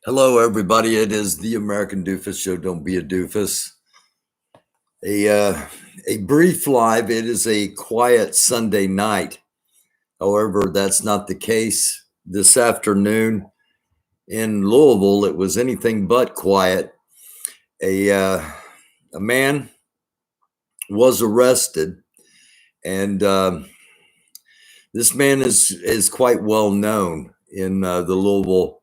Hello, everybody. It is the American Doofus Show. Don't be a doofus. A brief live. It is a quiet Sunday night. However, that's not the case this afternoon in Louisville. It was anything but quiet. A man was arrested, and this man is quite well known in the Louisville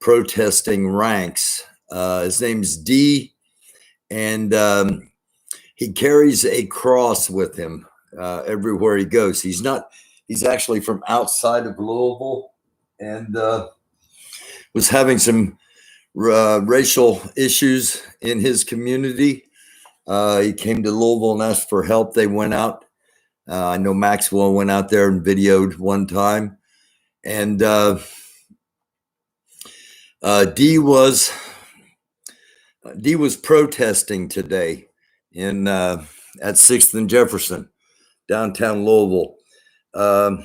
protesting ranks. His name's D, and he carries a cross with him everywhere he goes. He's actually from outside of Louisville, and was having some racial issues in his community. He came to Louisville and asked for help. They went out. I know Maxwell went out there and videoed one time, and D was protesting today in at 6th and Jefferson, downtown Louisville. I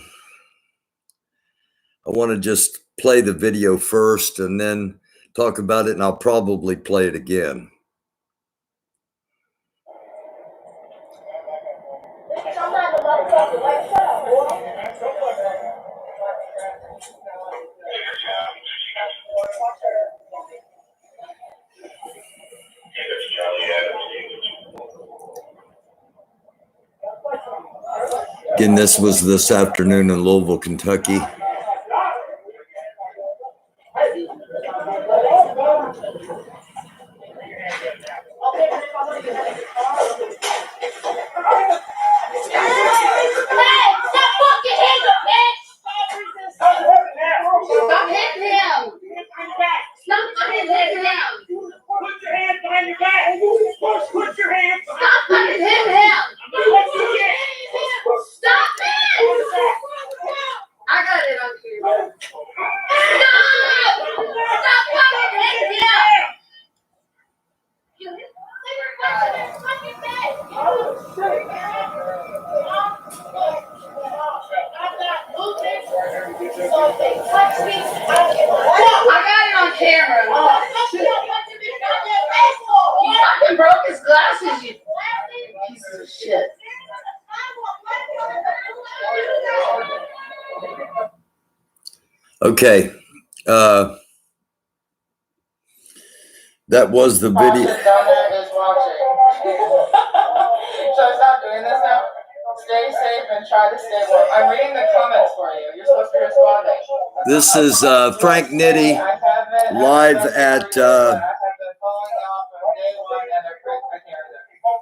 want to just play the video first and then talk about it, and I'll probably play it again. Again, this was this afternoon in Louisville, Kentucky. Okay. That was the video. Down there is watching. Should I stop doing this now? Stay safe and try to stay warm. I'm reading the comments for you. You're supposed to be responding. This is Frank Nitti live at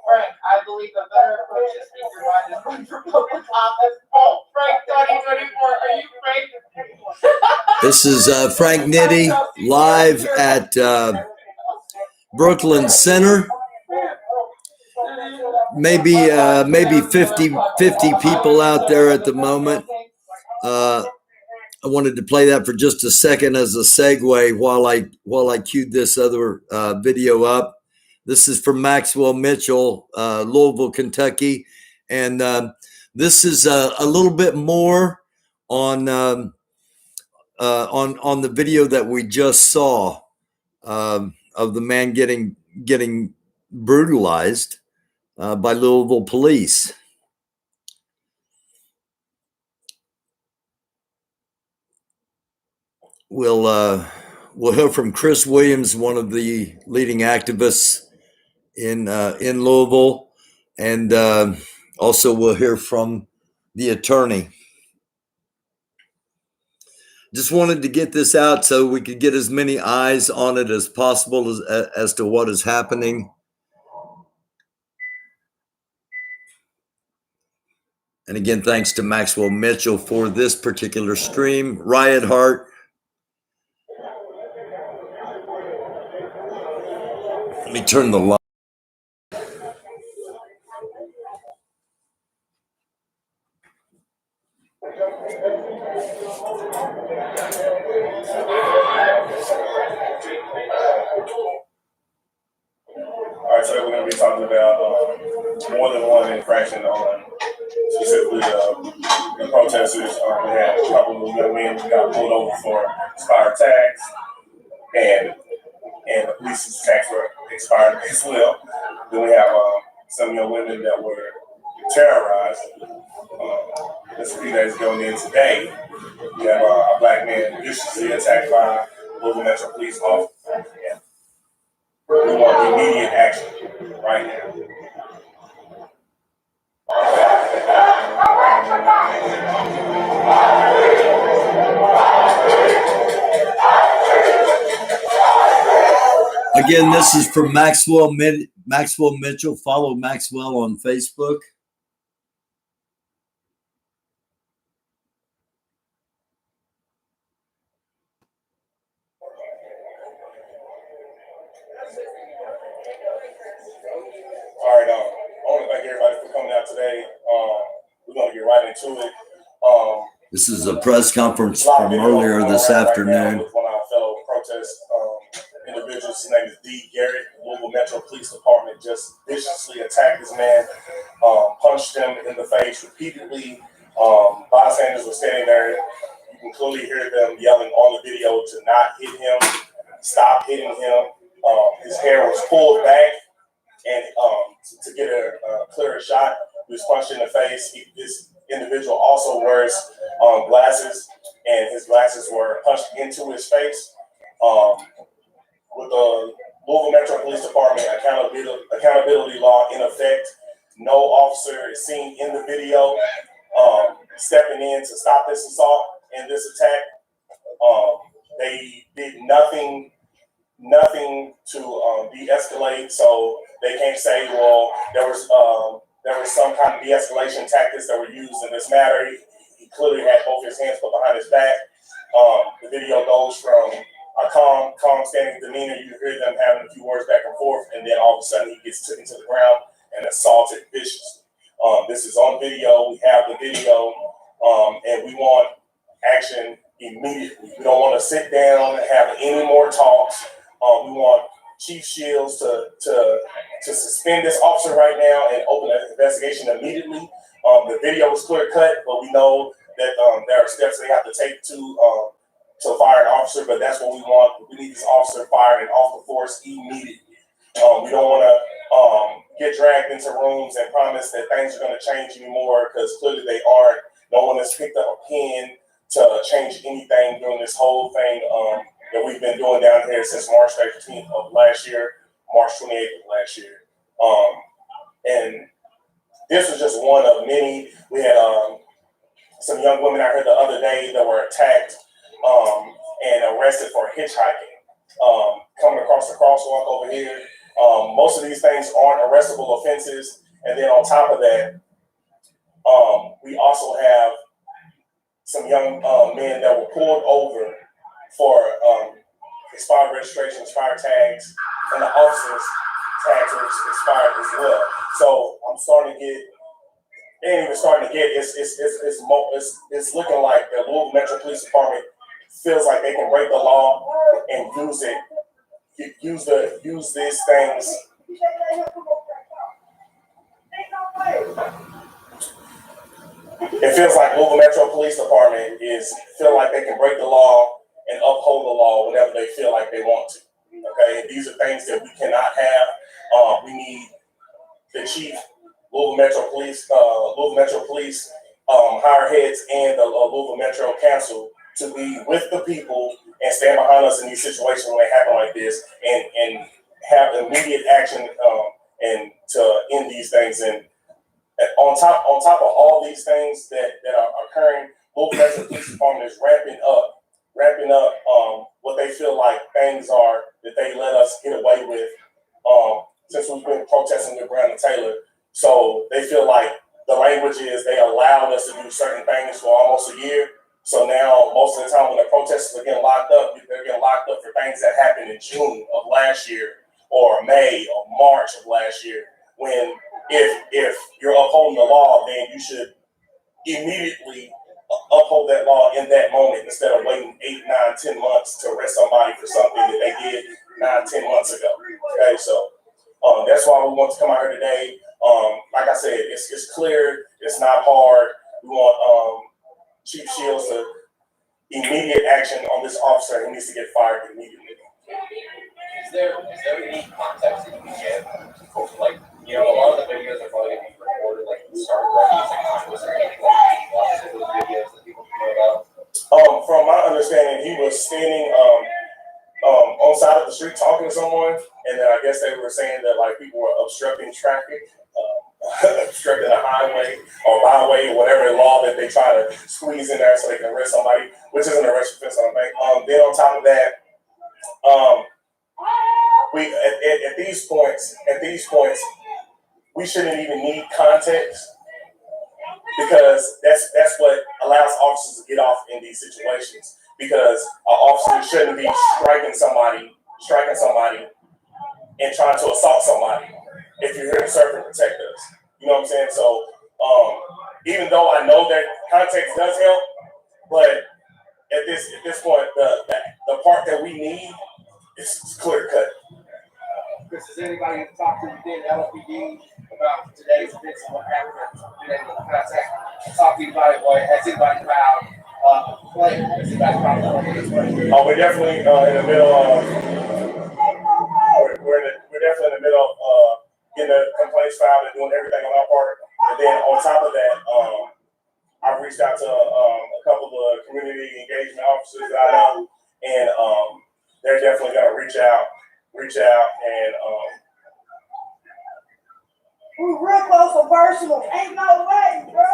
Frank, I believe a better approach is keep your mind is running for public office. Oh, Frank 2024, are you Frank? This is Frank Nitti live at Brooklyn Center. Maybe 50 people out there at the moment. I wanted to play that for just a second as a segue while I queued this other video up. This is from Maxwell Mitchell, Louisville, Kentucky, and this is a little bit more on the video that we just saw of the man getting brutalized by Louisville police. We'll hear from Chris Williams, one of the leading activists in Louisville, and also we'll hear from the attorney. Just wanted to get this out so we could get as many eyes on it as possible as to what is happening. And again, thanks to Maxwell Mitchell for this particular stream. Riot Heart. Let me turn the light. All right, today we're going to be talking about more than one infraction on specifically the protesters. We had a couple of young men who got pulled over for expired tags. and the police's tax were expired as well. Then we have some young women that were terrorized. Just a few days ago, and then today we have a black man viciously attacked by Louisville Metro Police officers. And we want immediate action right now. Again, this is from Maxwell Mitchell. Follow Maxwell on Facebook. All right, I want to thank everybody for coming out today. We're going to get right into it. This is a press conference from earlier this afternoon. With one of our fellow protest individuals. His name is D. Garrett. The Louisville Metro Police Department just viciously attacked this man, punched him in the face repeatedly. Bystanders were standing there. You can clearly hear them yelling on the video to not hit him, stop hitting him. His hair was pulled back, and to get a clearer shot, he was punched in the face. This individual also wears glasses, and his glasses were punched into his face. With the Louisville Metro Police Department accountability law in effect, no officer is seen in the video stepping in to stop this assault and this attack. They did nothing to de-escalate, so they can't say, well, there was some kind of de-escalation tactics that were used in this matter. He clearly had both his hands put behind his back. The video goes from a calm standing demeanor. You hear them having a few words back and forth, and then all of a sudden he gets taken to the ground and assaulted viciously. This is on video. We have the video, and we want action immediately. We don't want to sit down and have any more talks. We want Chief Shields to suspend this officer right now and open an investigation immediately. The video is clear cut, but we know that there are steps they have to take to fire an officer, but that's what we want. We need this officer fired and off the force immediately. We don't want to get dragged into rooms and promise that things are going to change anymore, because clearly they aren't. No one has picked up a pen to change anything during this whole thing that we've been doing down here since March 13th of last year, March 28th of last year. And this was just one of many. We had some young women out here the other day that were attacked and arrested for hitchhiking, coming across the crosswalk over here. Most of these things aren't arrestable offenses. And then on top of that, we also have some young men that were pulled over for expired registration, expired tags, and the officers' tags were expired as well. So I'm starting to get, they ain't even starting to get, it's looking like the Louisville Metro Police Department feels like they can break the law and use these things. It feels like Louisville Metro Police Department feel like they can break the law and uphold the law whenever they feel like they want to. Okay, and these are things that we cannot have. We need the chief, Louisville Metro Police, higher heads, and the Louisville Metro Council to be with the people and stand behind us in these situations when they happen like this, and have immediate action and to end these things. And on top of all these things that are occurring, Louisville Metro Police Department is ramping up what they feel like things are that they let us get away with since we've been protesting with Brown Taylor. So they feel like the language is they allowed us to do certain things for almost a year. So now most of the time when the protesters are getting locked up, they're getting locked up for things that happened in June of last year or May or March of last year. When if you're upholding the law, then you should immediately uphold that law in that moment instead of waiting 8, 9, 10 months to arrest somebody for something that they did 9, 10 months ago. Okay, so that's why we want to come out here today. Like I said, it's clear, it's not hard. We want Chief Shields to immediate action on this officer. He needs to get fired immediately. Is there any context that you can give? Like, you know, a lot of the videos are probably going to be recorded, like, start right. Was there anything like those videos that people can know about? From my understanding, he was standing on the side of the street talking to someone, and then I guess they were saying that like people were obstructing traffic, obstructing a highway or byway or whatever law that they try to squeeze in there so they can arrest somebody, which isn't an arrest offense, I don't think. Then on top of that, we at these points, we shouldn't even need context because that's what allows officers to get off in these situations. Because an officer shouldn't be striking somebody, and trying to assault somebody if you're here to serve and protect us. You know what I'm saying? So even though I know that context does help, but at this point, the part that we need is clear cut. Chris, has anybody talked to within LPD about today's events and what happened? Been able to contact, talk to anybody, or has anybody found playing? Has anybody found Oh, we're definitely in the middle of we're definitely in the middle of getting the complaints filed and doing everything on our part. And then on top of that, I've reached out to a couple of community engagement officers that I know, and they're definitely gonna reach out and we're real close for personal. Ain't no way, bro.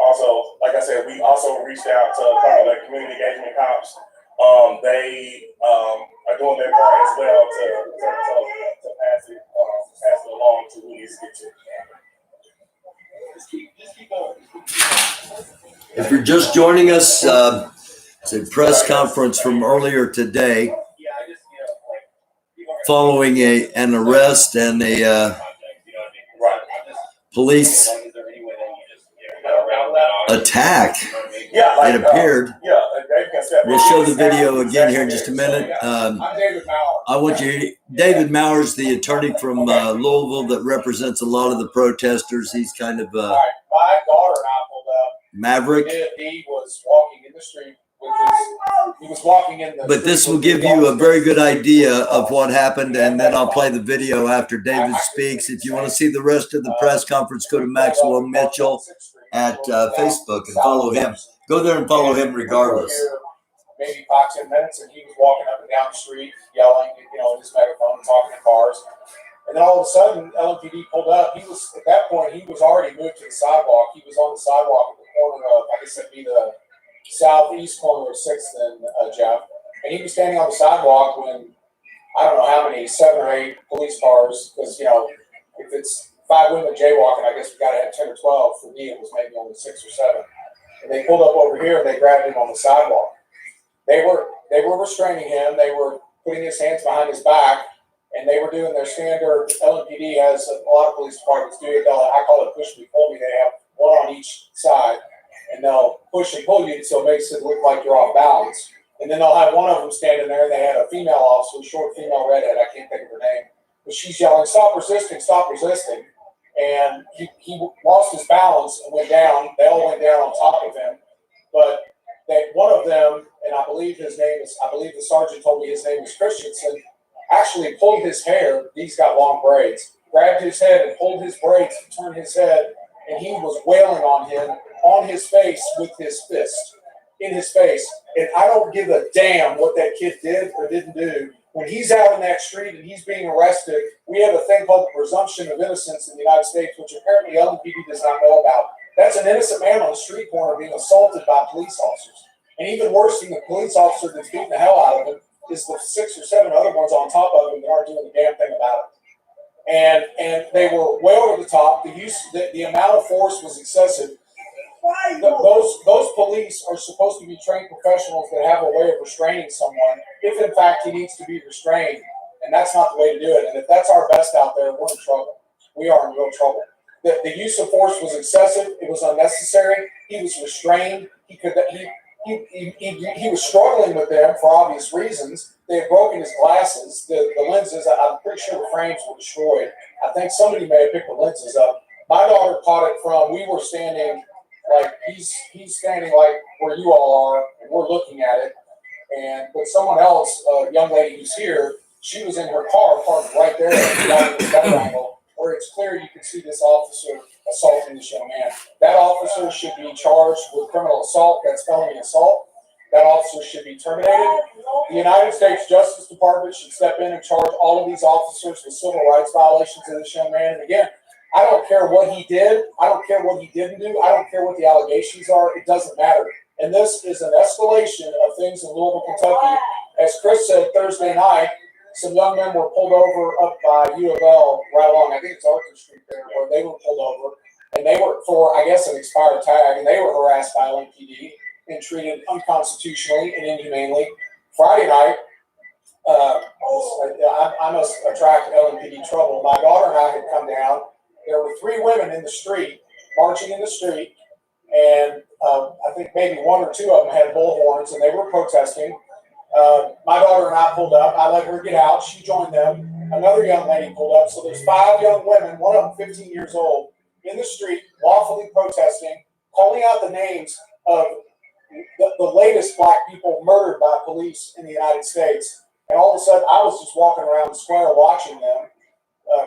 also, like I said, we also reached out to a couple of community engagement cops. They are doing their part as well to pass it along to who needs to get to. Just keep going. If you're just joining us, it's a press conference from earlier today following an arrest and a police attack. Yeah, It appeared. We'll show the video again here in just a minute. I'm David Maurer. I want you, David Maurer, the attorney from Louisville that represents a lot of the protesters. He's kind of My daughter and I pulled up. maverick. He was walking in the street with he was walking in the But this will give you a very good idea of what happened, and then I'll play the video after David speaks. If you want to see the rest of the press conference, go to Maxwell Mitchell at Facebook and follow him. Go there and follow him regardless. Maybe 5-10 minutes, and he was walking up and down the street, yelling, you know, in his megaphone and talking to cars. And then all of a sudden, LMPD pulled up. He was at that point. He was already moved to the sidewalk. He was on the sidewalk at the corner of, I guess it'd be the southeast corner of 6th and Jeff. And he was standing on the sidewalk when I don't know how many 7 or 8 police cars. Because you know, if it's 5 women jaywalking, I guess we got to have 10 or 12. For me, it was maybe only 6 or 7. And they pulled up over here and they grabbed him on the sidewalk. They were restraining him. They were putting his hands behind his back, and they were doing their standard. LMPD has a lot of police departments do it. I call it push me, pull me. They have one on each side, and they'll push and pull you so it makes it look like you're off balance. And then they'll have one of them standing there. And they had a female officer, a short female redhead. I can't think of her name, but she's yelling, "Stop resisting! Stop resisting!" And he lost his balance and went down. They all went down on top of him, but one of them, and I believe the sergeant told me his name was Christensen, actually pulled his hair. He's got long braids. Grabbed his head and pulled his braids to turn his head, and he was wailing on him, on his face with his fist, in his face. And I don't give a damn what that kid did or didn't do. When he's out in that street and he's being arrested, we have a thing called the presumption of innocence in the United States, which apparently LMPD does not know about. That's an innocent man on the street corner being assaulted by police officers. And even worse than the police officer that's beating the hell out of him is the 6 or 7 other ones on top of him that aren't doing a damn thing about it. And they were way over the top. The amount of force was excessive. Those police are supposed to be trained professionals that have a way of restraining someone if in fact he needs to be restrained. And that's not the way to do it. And if that's our best out there, we're in trouble. We are in real trouble. The use of force was excessive. It was unnecessary. He was restrained. He was struggling with them for obvious reasons. They had broken his glasses. The lenses, I'm pretty sure the frames were destroyed. I think somebody may have picked the lenses up. My daughter caught it from, we were standing like, he's standing like where you all are, and we're looking at it. but someone else, a young lady who's here, she was in her car parked right there at the better angle, where it's clear you can see this officer assaulting this young man. That officer should be charged with criminal assault. That's felony assault. That officer should be terminated. The United States Justice Department should step in and charge all of these officers with civil rights violations of this young man. And again, I don't care what he did. I don't care what he didn't do. I don't care what the allegations are. It doesn't matter. And this is an escalation of things in Louisville, Kentucky. As Chris said Thursday night, some young men were pulled over up by U of L right along, I think it's Arthur Street there, where they were pulled over. And they were for, I guess, an expired tag, and they were harassed by LMPD and treated unconstitutionally and inhumanely. Friday night, I must attract LMPD trouble. My daughter and I had come down. There were 3 women in the street, marching in the street, and I think maybe 1 or 2 of them had bullhorns, and they were protesting. My daughter and I pulled up. I let her get out. She joined them. Another young lady pulled up. So there's 5 young women, one of them 15 years old, in the street, lawfully protesting, calling out the names of the latest black people murdered by police in the United States. And all of a sudden, I was just walking around the square watching them,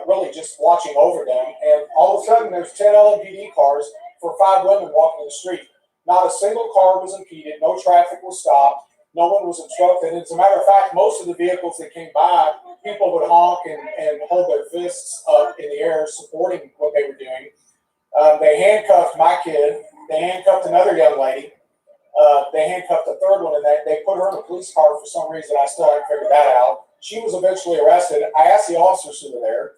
really just watching over them. And all of a sudden, there's 10 LMPD cars for 5 women walking the street. Not a single car was impeded. No traffic was stopped. No one was obstructed. And as a matter of fact, most of the vehicles that came by, people would honk and hold their fists up in the air, supporting what they were doing. They handcuffed my kid. They handcuffed another young lady. They handcuffed a third one, and they put her in a police car for some reason. I still haven't figured that out. She was eventually arrested. I asked the officers who were there,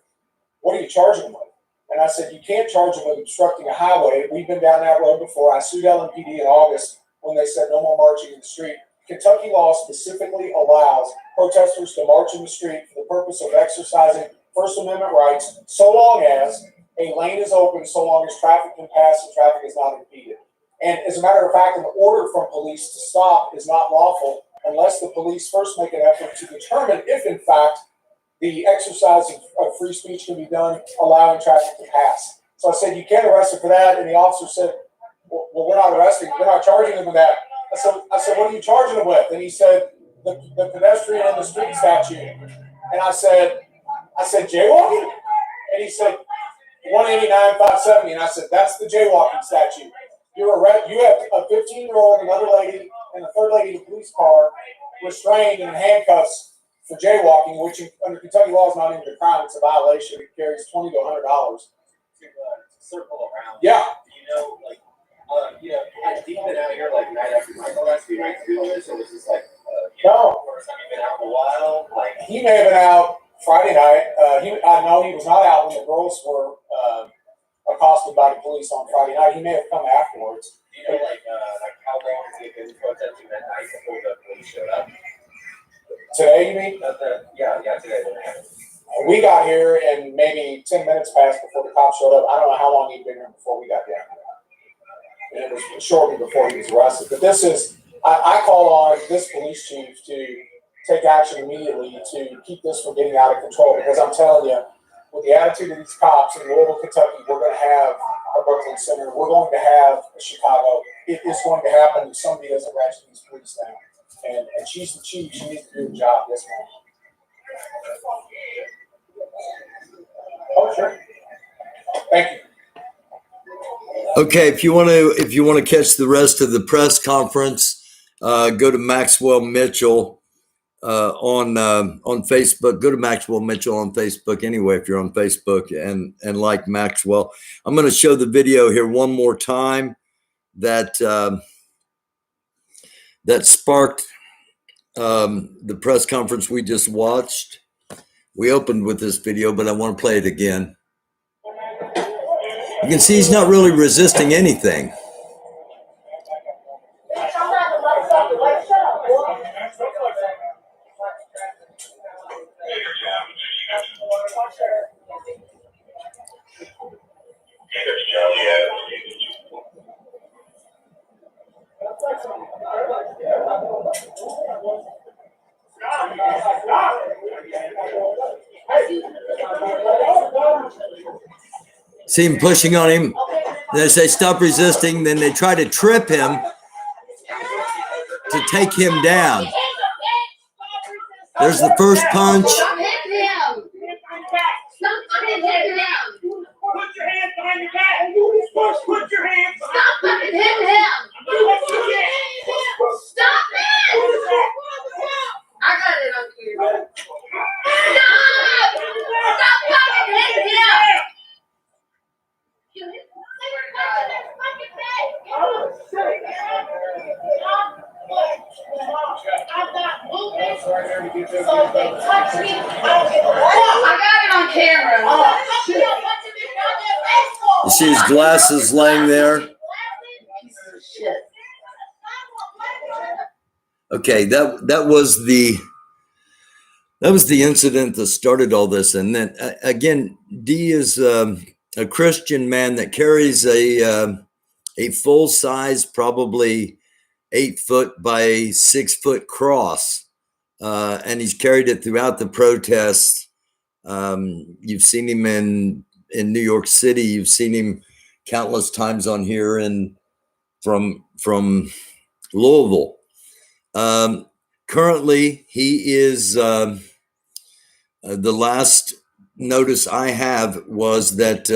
"What are you charging them with?" And I said, "You can't charge them with obstructing a highway. We've been down that road before. I sued LMPD in August when they said no more marching in the street." Kentucky law specifically allows protesters to march in the street for the purpose of exercising First Amendment rights, so long as a lane is open, so long as traffic can pass and traffic is not impeded. And as a matter of fact, an order from police to stop is not lawful unless the police first make an effort to determine if, in fact, the exercise of free speech can be done, allowing traffic to pass. So I said, "You can't arrest him for that." And the officer said, "Well, we're not arresting, we're not charging him with that." I said, "What are you charging him with?" And he said, the pedestrian in the street statute. And I said, "Jaywalking?" And he said, 189-570. And I said, "That's the jaywalking statute. You have a 15-year-old, another lady, and a third lady in a police car restrained and in handcuffs for jaywalking, which under Kentucky law is not even a crime. It's a violation. It carries $20 to $100. To circle around. Yeah. Has Dean been out here like night after night the last few nights doing this, or was this like No. first time you've been out in a while? Like He may have been out Friday night. I know he was not out when the girls were accosted by the police on Friday night. He may have come afterwards. do you know like how long has he been protesting that night before the police showed up? Today, you mean? Yeah, today when it happened. We got here and maybe 10 minutes passed before the cops showed up. I don't know how long he'd been here before we got down there. And it was shortly before he was arrested. But this is, I call on this police chief to take action immediately to keep this from getting out of control. Because I'm telling you, with the attitude of these cops in Louisville, Kentucky, we're going to have a Brooklyn Center. We're going to have a Chicago. It is going to happen if somebody doesn't ratchet these police down. And she's the chief. She needs to do the job. Yes, ma'am. Oh, sure. Thank you. Okay, if you want to catch the rest of the press conference, go to Maxwell Mitchell on Facebook. Go to Maxwell Mitchell on Facebook anyway if you're on Facebook and like Maxwell. I'm going to show the video here one more time that sparked the press conference we just watched. We opened with this video, but I want to play it again. You can see he's not really resisting anything. See him pushing on him. They say stop resisting. Then they try to trip him to take him down. There's the first punch. Stop hitting him. Stop fucking hitting him. Put your hands behind your back. Put your hands. Stop fucking hitting him. Stop it. I got it on camera. Stop. Stop fucking hitting him. I'm not moving. So if they touch me, I got it on camera. You see his glasses laying there. Okay, that was the incident that started all this, and then again, D is a Christian man that carries a full size, probably 8 foot by 6 foot cross, and he's carried it throughout the protests. You've seen him in New York City. You've seen him countless times on here and from Louisville. Currently, he is the last notice I have was that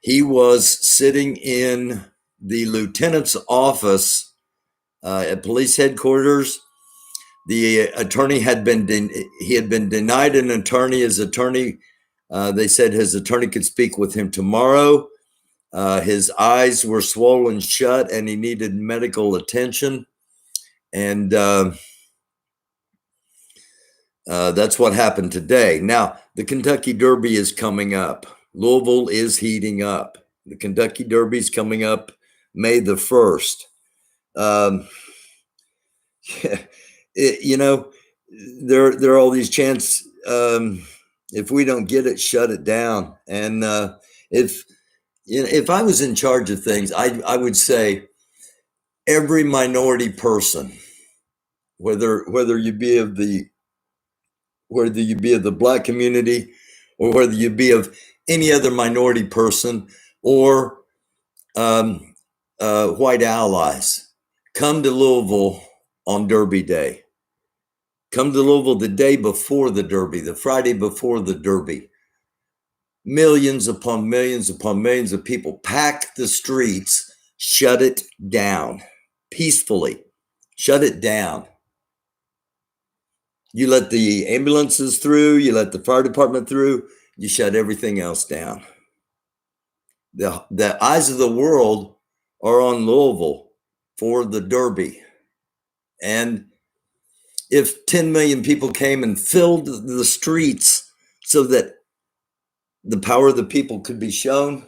he was sitting in the lieutenant's office at police headquarters. The attorney had been denied an attorney. His attorney, they said his attorney could speak with him tomorrow. His eyes were swollen shut and he needed medical attention. And that's what happened today. Now, the Kentucky Derby is coming up. Louisville is heating up. The Kentucky Derby is coming up May the 1st. There are all these chants. If we don't get it, shut it down. And if I was in charge of things, I would say every minority person, whether you be of the Black community or whether you be of any other minority person or white allies, come to Louisville on Derby Day. Come to Louisville the day before the Derby, the Friday before the Derby. Millions upon millions upon millions of people pack the streets, shut it down peacefully. Shut it down. You let the ambulances through, you let the fire department through, you shut everything else down. The eyes of the world are on Louisville for the Derby. And if 10 million people came and filled the streets so that the power of the people could be shown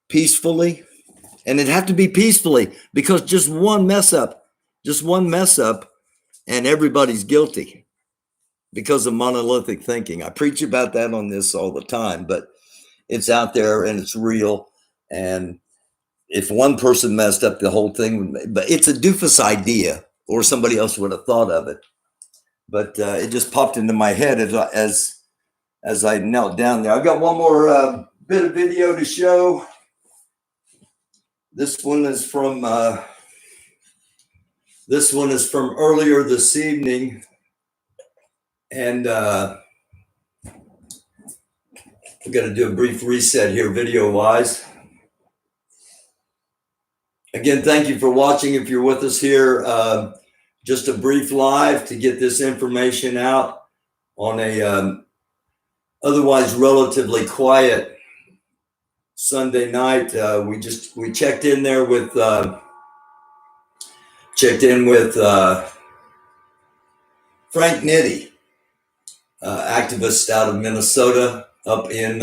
peacefully, and it'd have to be peacefully because just one mess up, and everybody's guilty because of monolithic thinking. I preach about that on this all the time, but it's out there and it's real. And if one person messed up, the whole thing would, but it's a doofus idea or somebody else would have thought of it. But it just popped into my head as I knelt down there. I've got one more bit of video to show. This one is from earlier this evening, and we've got to do a brief reset here, video-wise. Again, thank you for watching. If you're with us here, just a brief live to get this information out on a otherwise relatively quiet Sunday night. We checked in there with Frank Nitti, activist out of Minnesota, up in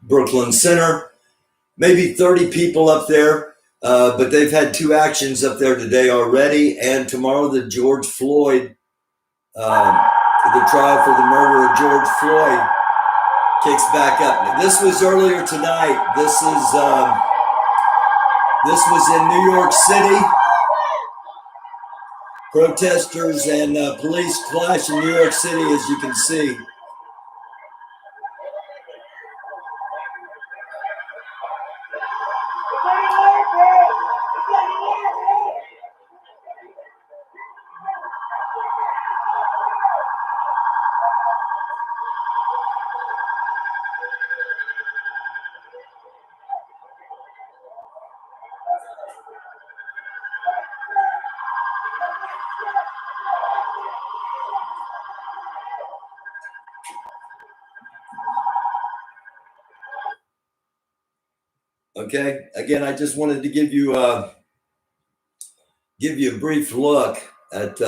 Brooklyn Center. Maybe 30 people up there, but they've had 2 actions up there today already, and tomorrow the George Floyd, the trial for the murder of George Floyd kicks back up. This was earlier tonight. This was in New York City. Protesters and police clash in New York City, as you can see. Okay. Again, I just wanted to give you a brief look at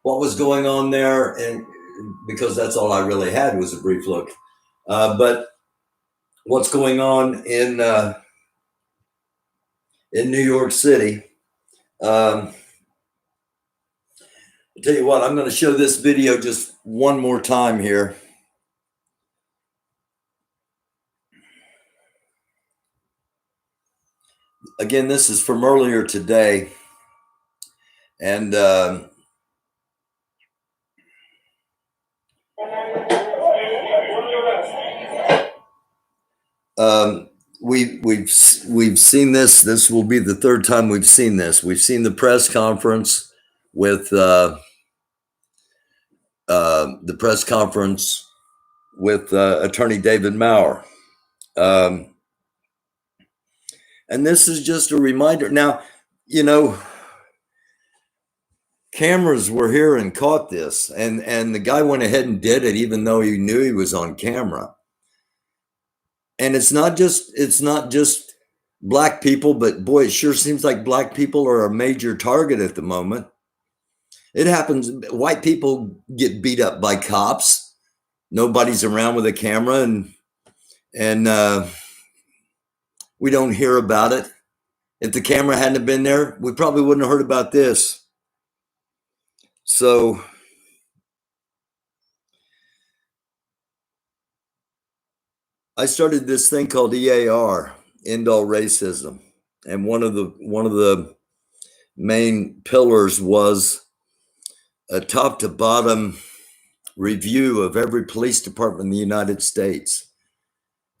what was going on there, and because that's all I really had was a brief look. But what's going on in New York City? I'll tell you what. I'm going to show this video just one more time here. Again, this is from earlier today, and we've seen this. This will be the third time we've seen this. We've seen the press conference with Attorney David Maurer, and this is just a reminder. Now, you know, cameras were here and caught this, and the guy went ahead and did it, even though he knew he was on camera. And it's not just black people, but boy, it sure seems like black people are a major target at the moment. It happens. White people get beat up by cops. Nobody's around with a camera, and we don't hear about it. If the camera hadn't been there, we probably wouldn't have heard about this. So I started this thing called EAR, End All Racism, and one of the main pillars was a top to bottom review of every police department in the United States.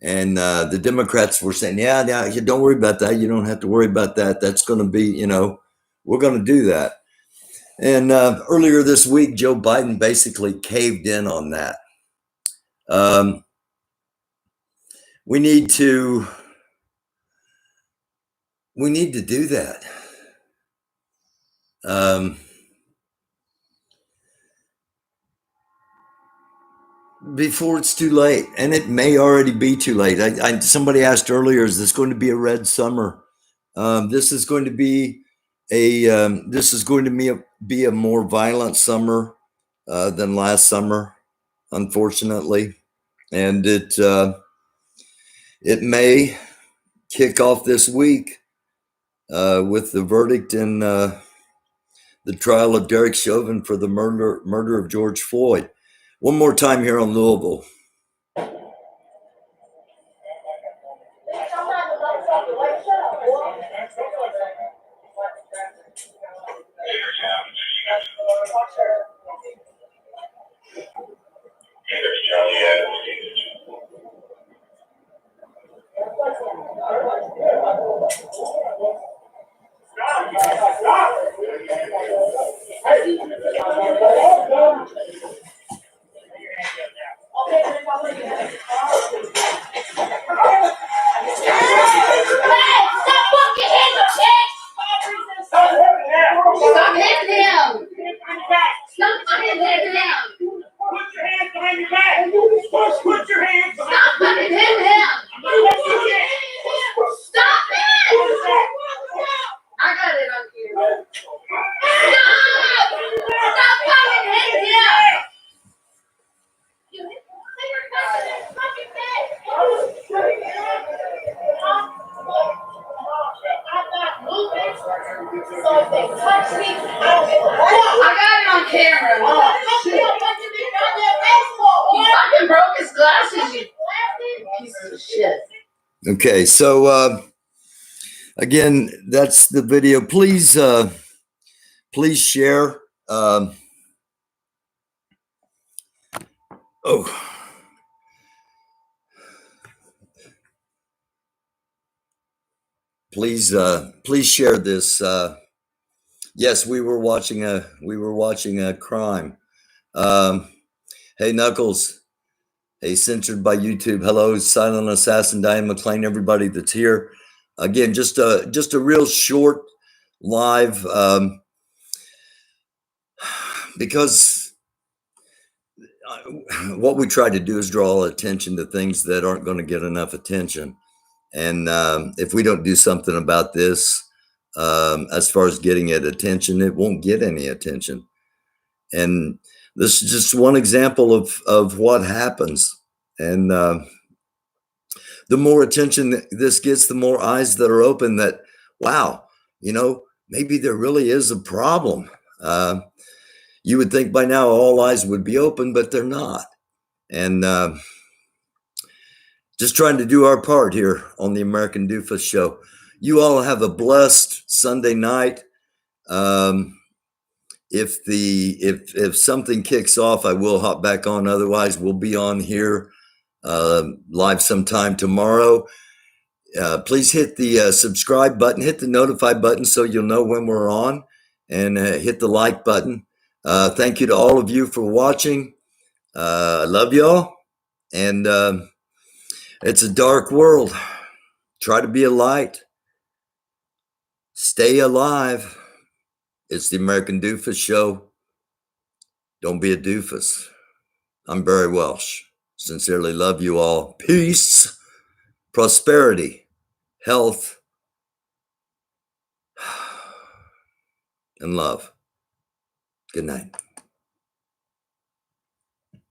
And the Democrats were saying, yeah, don't worry about that. You don't have to worry about that. That's going to be, we're going to do that. And earlier this week, Joe Biden basically caved in on that. We need to do that. Before it's too late, and it may already be too late. Somebody asked earlier, is this going to be a red summer? This is going to be be a more violent summer than last summer, unfortunately, and it may kick off this week with the verdict in the trial of Derek Chauvin for the murder of George Floyd. One more time here on Louisville. Okay, so again, that's the video. Please share. Please share this. Yes, we were watching a crime. Hey, Knuckles. Hey, censored by YouTube. Hello, Silent Assassin, Diane McClain, everybody that's here. Again, just a real short live, because what we try to do is draw attention to things that aren't going to get enough attention. And if we don't do something about this, as far as getting it attention, it won't get any attention. And this is just one example of what happens. And the more attention this gets, the more eyes that are open that, wow, maybe there really is a problem. You would think by now all eyes would be open, but they're not. And just trying to do our part here on the American Doofus Show. You all have a blessed Sunday night. If something kicks off, I will hop back on. Otherwise, we'll be on here live sometime tomorrow. Please hit the subscribe button, hit the notify button so you'll know when we're on, and hit the like button. Thank you to all of you for watching. I love y'all. And it's a dark world. Try to be a light. Stay alive. It's the American Doofus Show. Don't be a doofus. I'm Barry Welsh. Sincerely love you all. Peace, prosperity, health, and love. Good night.